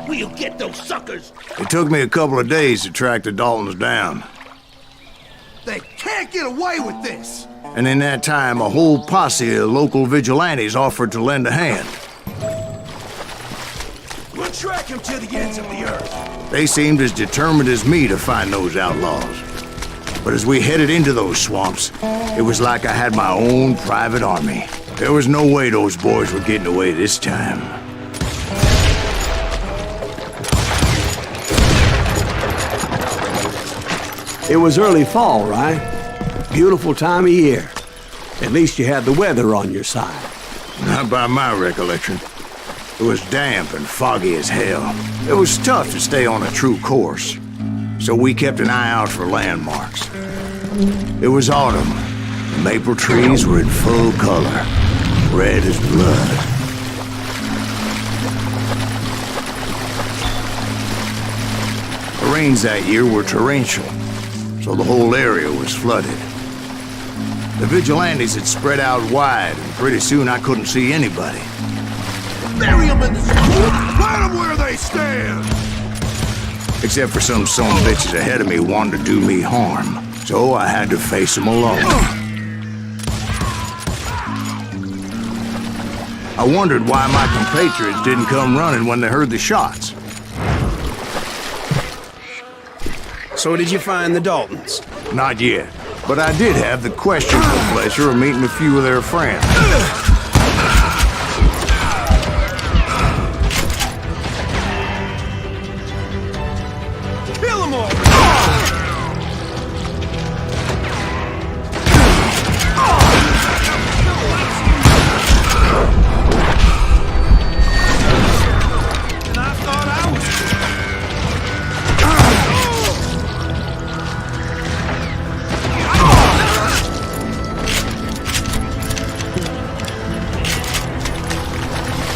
We'll get those suckers! It took me a couple of days to track the Daltons down. They can't get away with this! And in that time, a whole posse of local vigilantes offered to lend a hand. We'll track him to the ends of the earth. They seemed as determined as me to find those outlaws. But as we headed into those swamps, it was like I had my own private army. There was no way those boys were getting away this time. It was early fall, right? Beautiful time of year. At least you had the weather on your side. Not by my recollection. It was damp and foggy as hell. It was tough to stay on a true course, so we kept an eye out for landmarks. It was autumn. The maple trees were in full color, red as blood. The rains that year were torrential, so the whole area was flooded. The vigilantes had spread out wide, and pretty soon I couldn't see anybody. Bury them in the swamp! Plant them where they stand! Except for some son of bitches ahead of me wanted to do me harm, so I had to face them alone. I wondered why my compatriots didn't come running when they heard the shots. So did you find the Daltons? Not yet, but I did have the questionable pleasure of meeting a few of their friends. Kill them all! And I thought I was...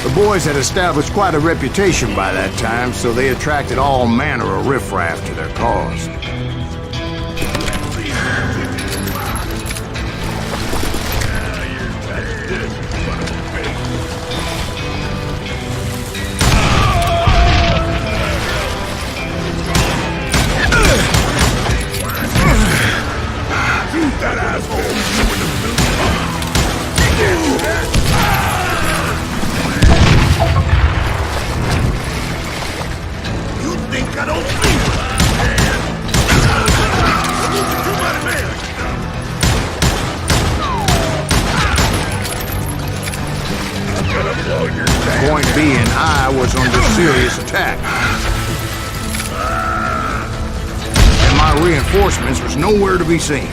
The boys had established quite a reputation by that time, so they attracted all manner of riffraff to their cause. That asshole! You think I don't see you? Point being, I was under serious attack. And my reinforcements was nowhere to be seen.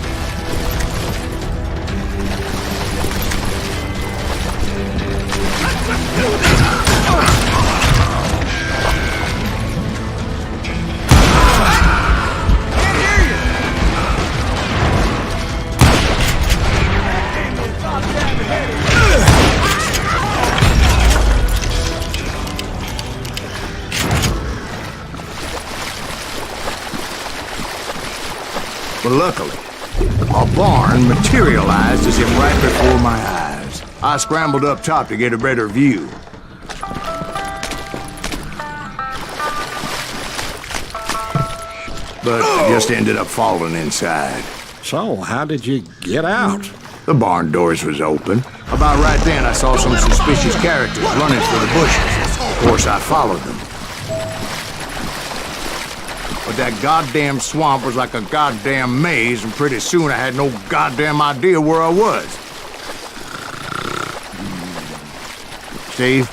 But luckily, a barn materialized as if right before my eyes. I scrambled up top to get a better view. But just ended up falling inside. So, how did you get out? The barn doors was open. About right then, I saw some suspicious characters running for the bushes. Of course, I followed them. But that goddamn swamp was like a goddamn maze, and pretty soon I had no goddamn idea where I was. Steve?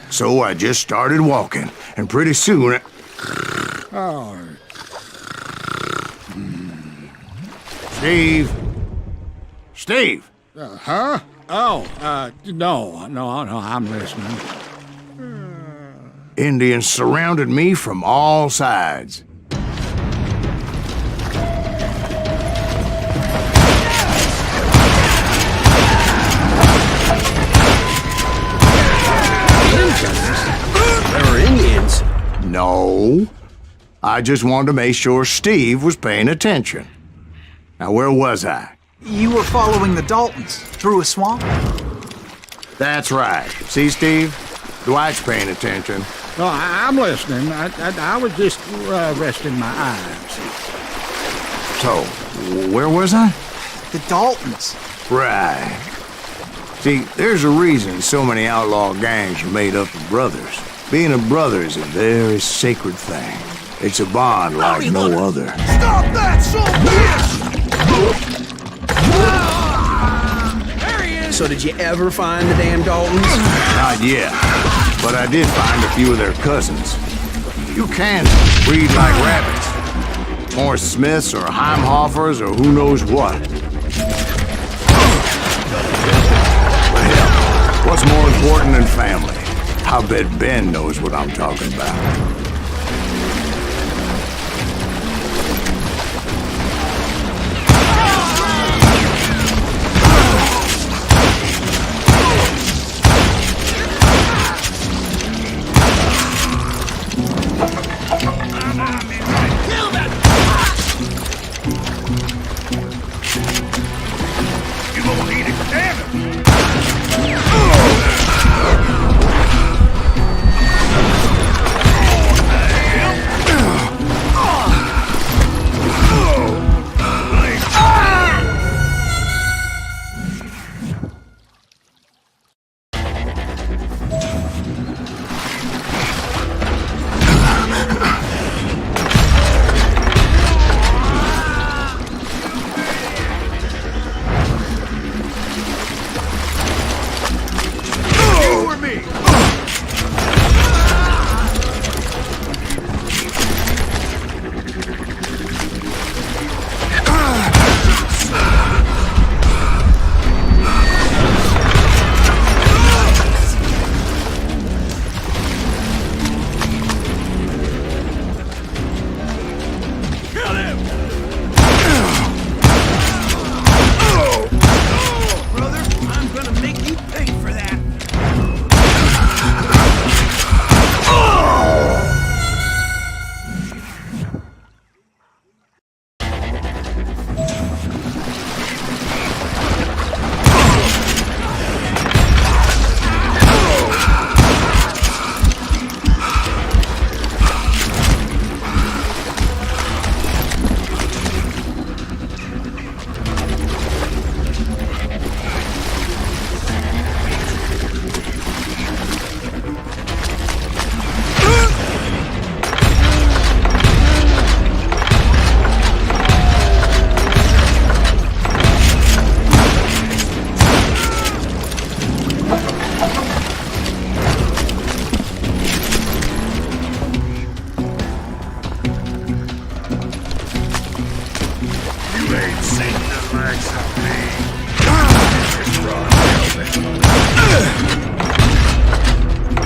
So I just started walking, and pretty soon... Oh, Steve? Steve? huh? Oh, no, I'm listening. Indians surrounded me from all sides. There were Indians. No. I just wanted to make sure Steve was paying attention. Now, where was I? You were following the Daltons through a swamp? That's right. See, Steve? Dwight's paying attention. No, I'm listening. I was just resting my eyes. So, where was I? The Daltons. Right. See, there's a reason so many outlaw gangs are made up of brothers. Being a brother is a very sacred thing. It's a bond like no other. Stop that, son bitch! So did you ever find the damn Daltons? Not yet, but I did find a few of their cousins. You can breed like rabbits. More Smiths or Heimhoffers or who knows what. But hell, what's more important than family? I bet Ben knows what I'm talking about.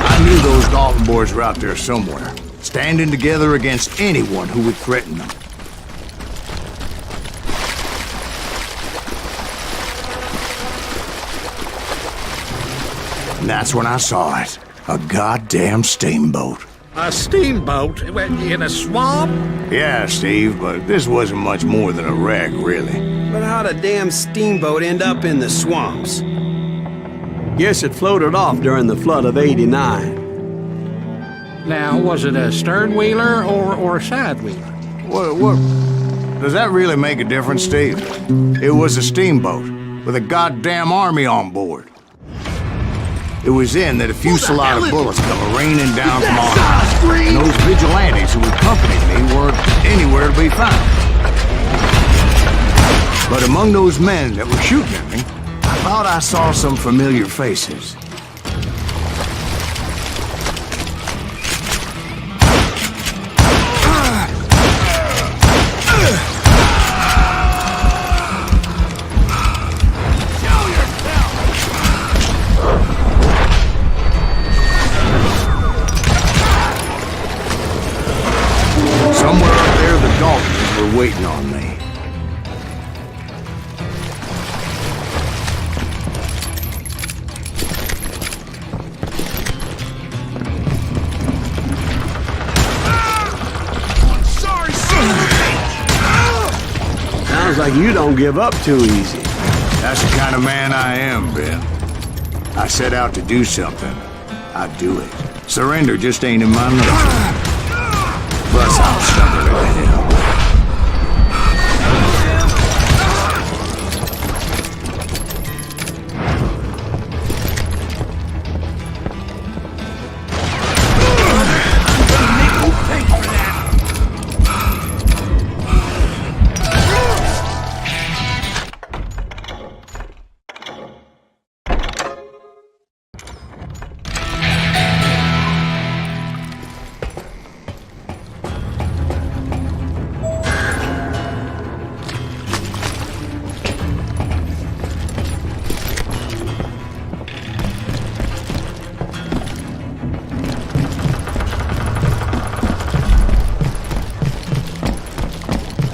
I knew those Dalton boys were out there somewhere, standing together against anyone who would threaten them. And that's when I saw it. A goddamn steamboat. A steamboat in a swamp? Yeah, Steve, but this wasn't much more than a wreck, really. But how'd a damn steamboat end up in the swamps? Guess it floated off during the flood of '89. Now, was it a stern-wheeler or a side-wheeler? What? Does that really make a difference, Steve? It was a steamboat with a goddamn army on board. It was then that a fusillade of bullets come raining down from on high, and those vigilantes who accompanied me weren't anywhere to be found. But among those men that were shooting at me, I thought I saw some familiar faces. Somewhere up there, the Daltons were waiting on me. Sounds like you don't give up too easy. That's the kind of man I am, Ben. I set out to do something, I'd do it. Surrender just ain't in my nature. Plus, I'm stubborn as hell.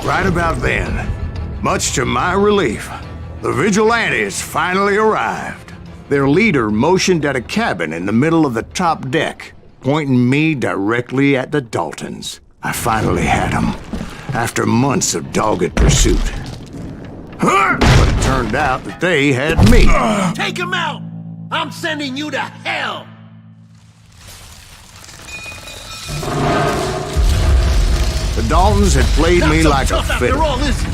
Right about then, much to my relief, the vigilantes finally arrived. Their leader motioned at a cabin in the middle of the top deck, pointing me directly at the Daltons. I finally had them, after months of dogged pursuit. But it turned out that they had me. Take him out! I'm sending you to hell! The Daltons had played Not me so like a tough after fiddle. all, is it?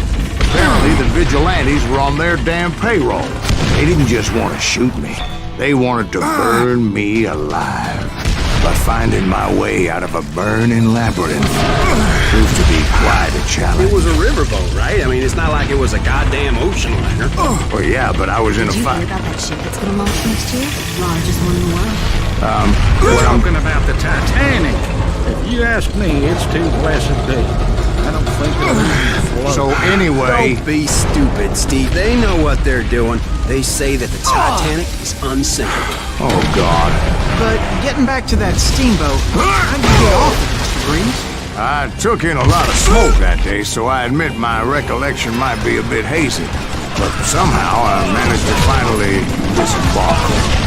Apparently, the vigilantes were on their damn payroll. They didn't just want to shoot me. They wanted to burn me alive. But finding my way out of a burning labyrinth proved to be quite a challenge. It was a riverboat, right? I mean, it's not like it was a goddamn ocean liner. Well, yeah, but I was in a Did you hear fight. about that ship that's gonna launch next year? Largest one in the world. We're talking about the Titanic. If you ask me, it's too blessed deep. I don't think it'll even float. So anyway, Don't be stupid, Steve. They know what they're doing. They say that the Titanic is unsinkable. oh God. But getting back to that steamboat, how'd you get off it, Mr. Breeze? I took in a lot of smoke that day, so I admit my recollection might be a bit hazy. But somehow I managed to finally disembark.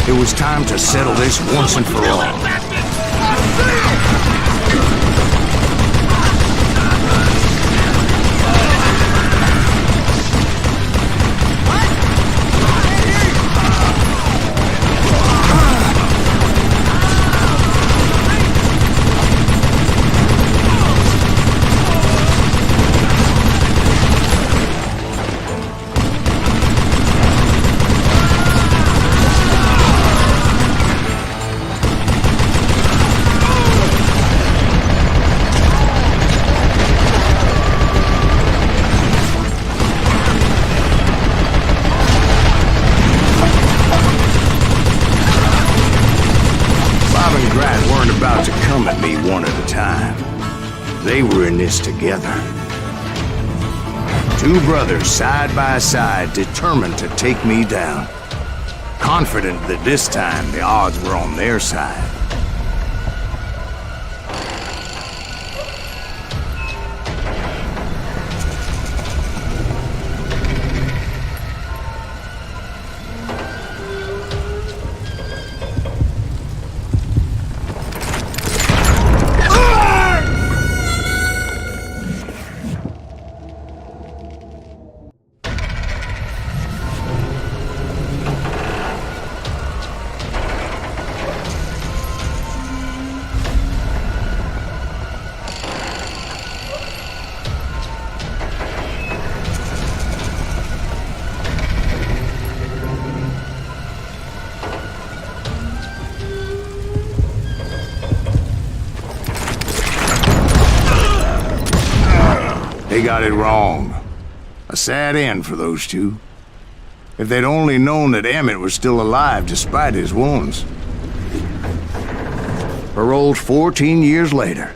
It was time to settle this once and for all. About to come at me one at a time. They were in this together. Two brothers side by side, determined to take me down. Confident that this time the odds were on their side. They got it wrong. A sad end for those two. If they'd only known that Emmett was still alive despite his wounds. Paroled 14 years later,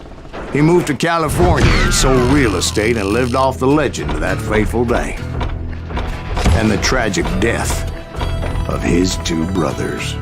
he moved to California and sold real estate and lived off the legend of that fateful day. And the tragic death of his two brothers.